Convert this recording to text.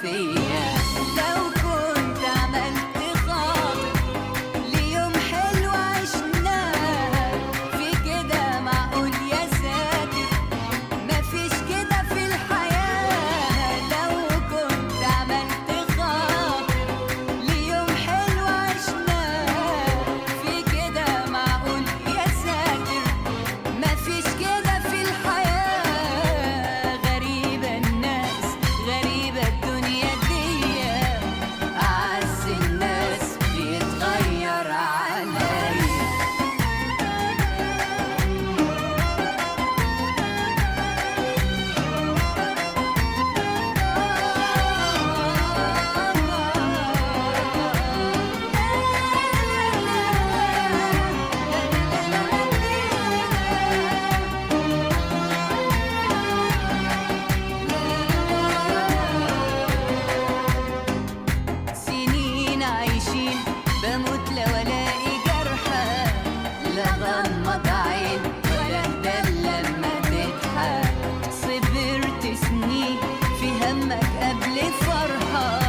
فيا. لو كنت عملت خاطر ليوم حلو عشناه، في كده معقول يا ساتر مفيش كده في الحياة. لو كنت عملت خاطر ليوم حلو عشناه، في كده معقول يا ساتر مفيش كده في الحياة. غريبة الناس غريبة الدنيا دي، أعز الناس بيتغير عليا. سنين عايشين بموت لو الاقي جرحى، لا غمض عين ولا اهدى لما تضحك. صبرت سنين في همك قبل فرحة،